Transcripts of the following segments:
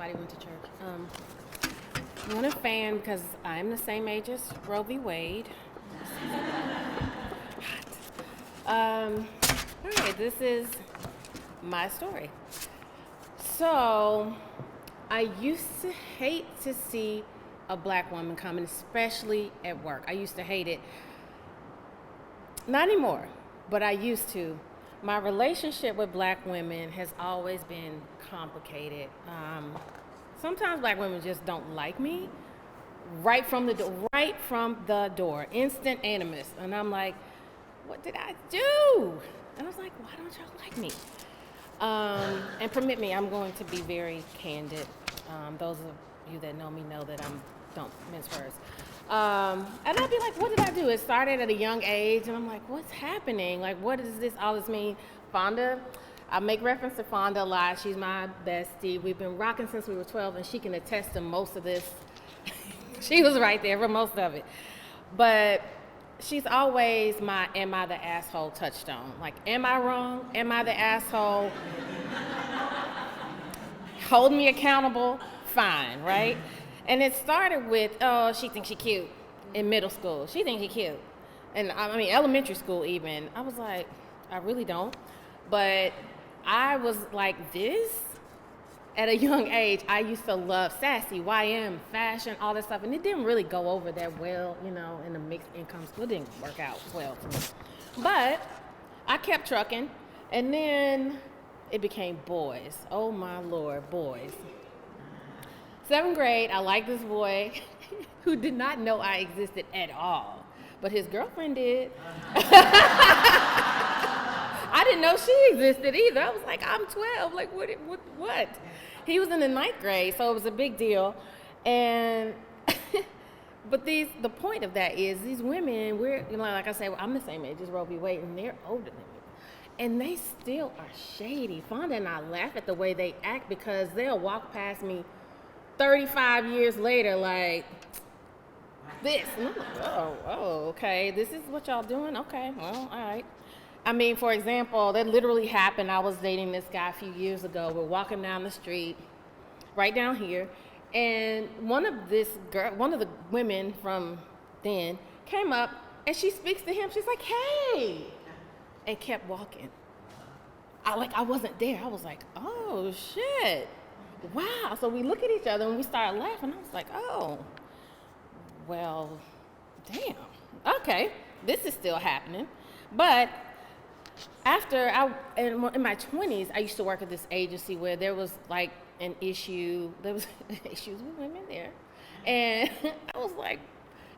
Somebody went to church. I'm a fan because I'm the same age as Roe v. Wade. All right, this is my story. So, I used to hate to see a black woman coming, especially at work. I used to hate it. Not anymore, but I used to. My relationship with black women has always been complicated. Sometimes black women just don't like me right from the door, instant animus. And I'm like, what did I do? And I was like, why don't y'all like me? And permit me, I'm going to be very candid. Those of you that know me know that I don't mince words. And I'd be like, what did I do? It started at a young age, and I'm like, what's happening? Like, what does all this mean? Fonda, I make reference to Fonda a lot. She's my bestie. We've been rocking since we were 12, and she can attest to most of this. She was right there for most of it. But she's always my am I the asshole touchstone. Like, am I wrong? Am I the asshole? Hold me accountable? Fine, right? And it started with, oh, she thinks she cute in middle school. She thinks she cute. And I mean, elementary school even. I was like, I really don't. But I was like this at a young age. I used to love sassy, YM, fashion, all that stuff. And it didn't really go over that well, in the mixed income school. It didn't work out well for me. But I kept trucking. And then it became boys. Oh my Lord, boys. 7th grade, I liked this boy who did not know I existed at all, but his girlfriend did. I didn't know she existed either. I was like, I'm 12, like what? He was in the 9th grade, so it was a big deal. And, but the point of that is these women, like I said, I'm the same age as Roe v. Wade, and they're older than me. And they still are shady. Fonda and I laugh at the way they act because they'll walk past me 35 years later, like this. And I'm like, oh, okay. This is what y'all doing? Okay, well, all right. I mean, for example, that literally happened. I was dating this guy a few years ago. We're walking down the street, right down here, and one of the women from then came up, and she speaks to him. She's like, hey, and kept walking. I wasn't there. I was like, oh, shit. Wow. So we look at each other and we started laughing. I was like, oh, well, damn. Okay, this is still happening. But in my 20s, I used to work at this agency where there was like an issue. There was issues with women there. And I was like,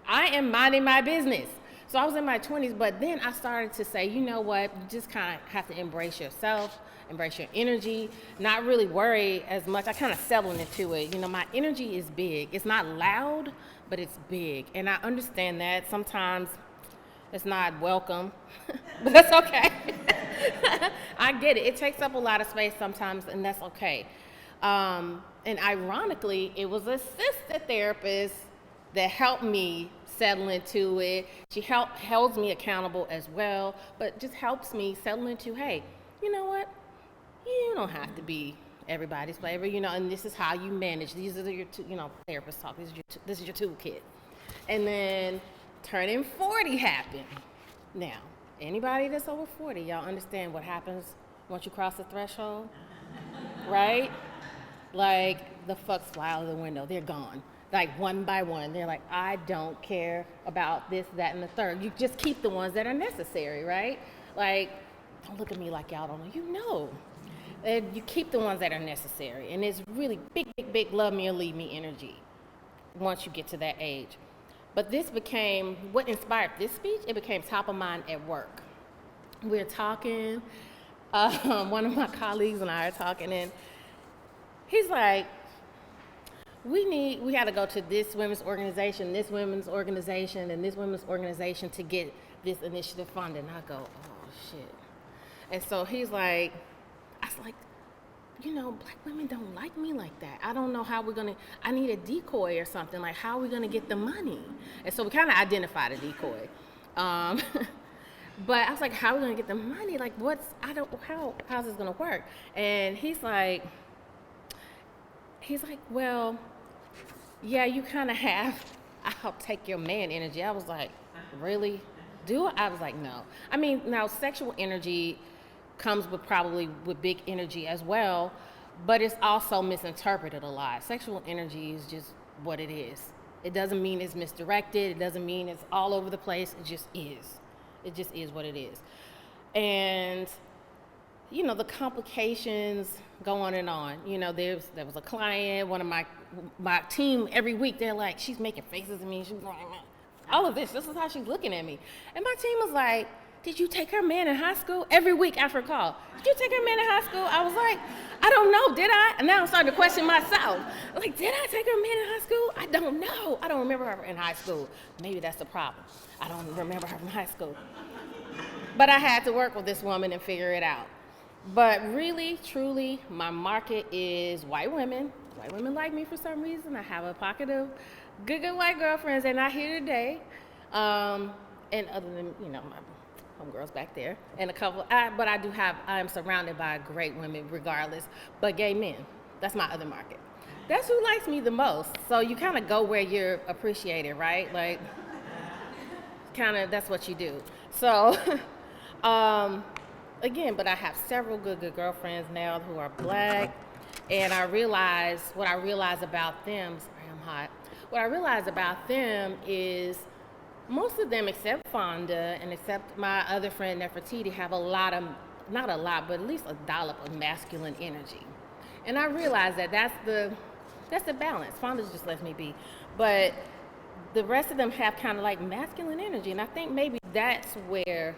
I am minding my business. So I was in my 20s, but then I started to say, you know what, you just kind of have to embrace yourself, embrace your energy, not really worry as much. I kind of settled into it. My energy is big. It's not loud, but it's big. And I understand that. Sometimes it's not welcome, but that's okay. I get it. It takes up a lot of space sometimes, and that's okay. And ironically, it was a sister therapist that helped me settle into it. She holds me accountable as well, but just helps me settle into, hey, you know what? You don't have to be everybody's flavor, and this is how you manage. These are your two, therapists talk. This is your toolkit. And then turning 40 happened. Now, anybody that's over 40, y'all understand what happens once you cross the threshold, right? Like, the fucks fly out of the window. They're gone. Like, one by one. They're like, I don't care about this, that, and the third. You just keep the ones that are necessary, right? Like, don't look at me like y'all don't know. You know. And you keep the ones that are necessary. And it's really big love me or leave me energy once you get to that age. But this became, what inspired this speech, it became top of mind at work. We're talking, one of my colleagues and I are talking, and he's like, we had to go to this women's organization, and this women's organization to get this initiative funded. And I go, oh, shit. And so he's like, I was like, black women don't like me like that. I don't know how I need a decoy or something. Like, how are we going to get the money? And so we kind of identified a decoy. But I was like, how are we going to get the money? Like, how's this going to work? And he's like, He's like, well, yeah, you kind of have. I'll take your man energy. I was like, really? Do I? I was like, no. I mean, now sexual energy comes with probably with big energy as well, but it's also misinterpreted a lot. Sexual energy is just what it is. It doesn't mean it's misdirected. It doesn't mean it's all over the place. It just is. It just is what it is. And you know, the complications go on and on. You know, there was a client, one of my team every week, they're like, she's making faces at me, she's like, all of this is how she's looking at me. And my team was like, did you take her man in high school? Every week after a call, did you take her man in high school? I was like, I don't know, did I? And now I'm starting to question myself. Like, did I take her man in high school? I don't know. I don't remember her in high school. Maybe that's the problem. I don't remember her from high school. But I had to work with this woman and figure it out. But really, truly, my market is white women. White women like me for some reason. I have a pocket of good white girlfriends. They're not here today. And other than, you know, my homegirls back there. And a couple, but I am surrounded by great women regardless. But gay men, that's my other market. That's who likes me the most. So you kind of go where you're appreciated, right? Like, kind of, that's what you do. So, again, but I have several good girlfriends now who are black, and what I realize about them, sorry, I'm hot. What I realize about them is most of them, except Fonda and except my other friend Nefertiti, have a lot of, not a lot, but at least a dollop of masculine energy. And I realize that that's the balance. Fonda just lets me be. But the rest of them have kind of like masculine energy, and I think maybe that's where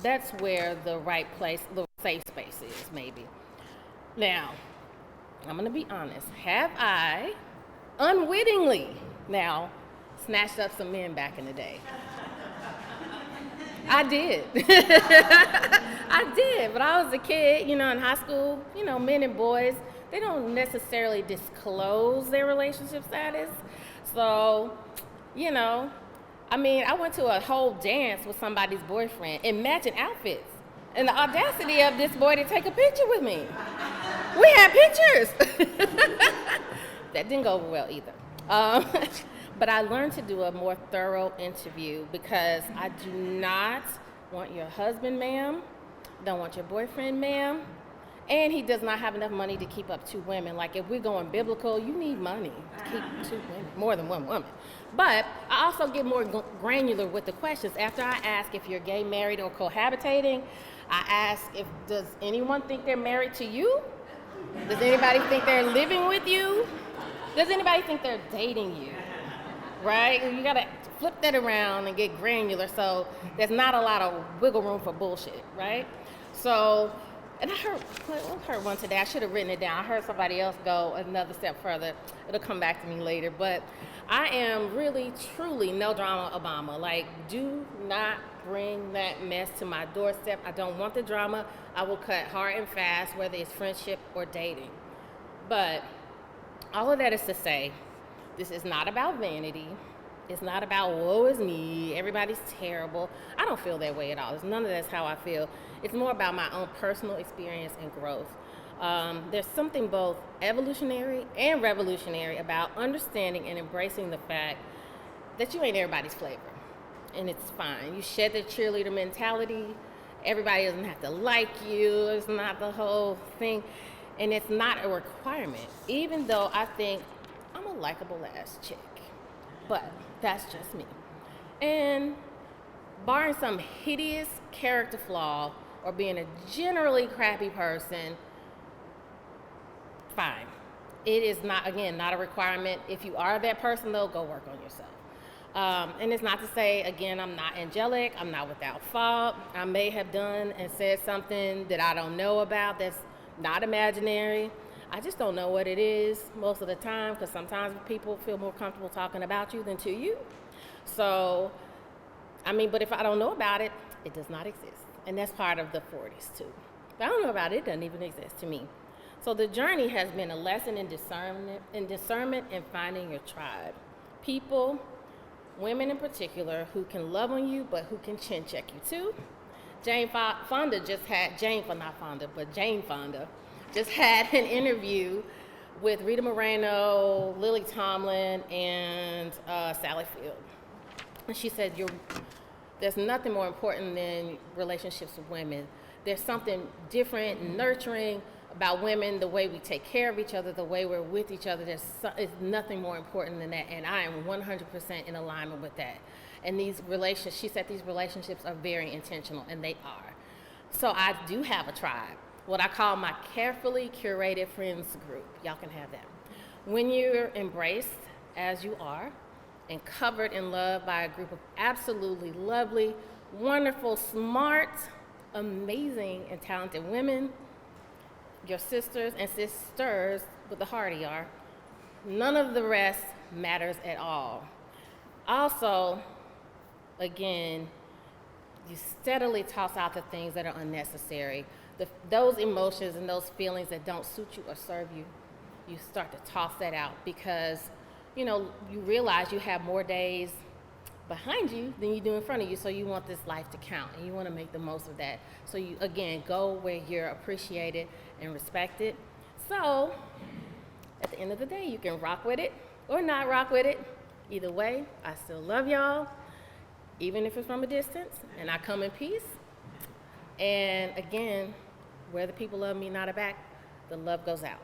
the right place, the safe space is, maybe. Now, I'm gonna be honest. Have I unwittingly now snatched up some men back in the day? I did. I did. But I was a kid, you know, in high school, you know, men and boys, they don't necessarily disclose their relationship status. So, you know, I mean, I went to a whole dance with somebody's boyfriend in matching outfits. And the audacity of this boy to take a picture with me. We had pictures. That didn't go over well either. But I learned to do a more thorough interview because I do not want your husband, ma'am. Don't want your boyfriend, ma'am. And he does not have enough money to keep up two women. Like, if we're going biblical, you need money to keep two women, more than one woman. But I also get more granular with the questions. After I ask if you're gay, married, or cohabitating, I ask does anyone think they're married to you? Does anybody think they're living with you? Does anybody think they're dating you? Right? You gotta flip that around and get granular so there's not a lot of wiggle room for bullshit, right? So, and I heard one today. I should have written it down. I heard somebody else go another step further. It'll come back to me later. But I am really, truly no drama Obama. Like, do not bring that mess to my doorstep. I don't want the drama. I will cut hard and fast, whether it's friendship or dating. But all of that is to say, this is not about vanity. It's not about woe is me, everybody's terrible. I don't feel that way at all. None of that's how I feel. It's more about my own personal experience and growth. There's something both evolutionary and revolutionary about understanding and embracing the fact that you ain't everybody's flavor. And it's fine. You shed the cheerleader mentality. Everybody doesn't have to like you. It's not the whole thing. And it's not a requirement, even though I think I'm a likable ass chick. But that's just me. And barring some hideous character flaw or being a generally crappy person, fine. It is not, again, not a requirement. If you are that person, though, go work on yourself. And it's not to say, again, I'm not angelic, I'm not without fault. I may have done and said something that I don't know about that's not imaginary. I just don't know what it is most of the time, because sometimes people feel more comfortable talking about you than to you. So, I mean, but if I don't know about it, it does not exist. And that's part of the 40s too. If I don't know about it, it doesn't even exist to me. So the journey has been a lesson in discernment and finding your tribe. People, women in particular, who can love on you, but who can chin check you too. Jane Fonda just had an interview with Rita Moreno, Lily Tomlin, and Sally Field. And she said, there's nothing more important than relationships with women. There's something different, nurturing about women, the way we take care of each other, the way we're with each other. There's nothing more important than that, and I am 100% in alignment with that. And these relationships, she said these relationships are very intentional, and they are. So I do have a tribe, what I call my carefully curated friends group. Y'all can have that. When you're embraced as you are and covered in love by a group of absolutely lovely, wonderful, smart, amazing, and talented women, your sisters and sisters with the heart ER, none of the rest matters at all. Also, again, you steadily toss out the things that are unnecessary. Those emotions and those feelings that don't suit you or serve you, you start to toss that out because, you realize you have more days behind you than you do in front of you, so you want this life to count and you want to make the most of that. So you, again, go where you're appreciated and respected. So at the end of the day, you can rock with it or not rock with it. Either way, I still love y'all, even if it's from a distance, and I come in peace. And again, where the people love me, not a back, the love goes out.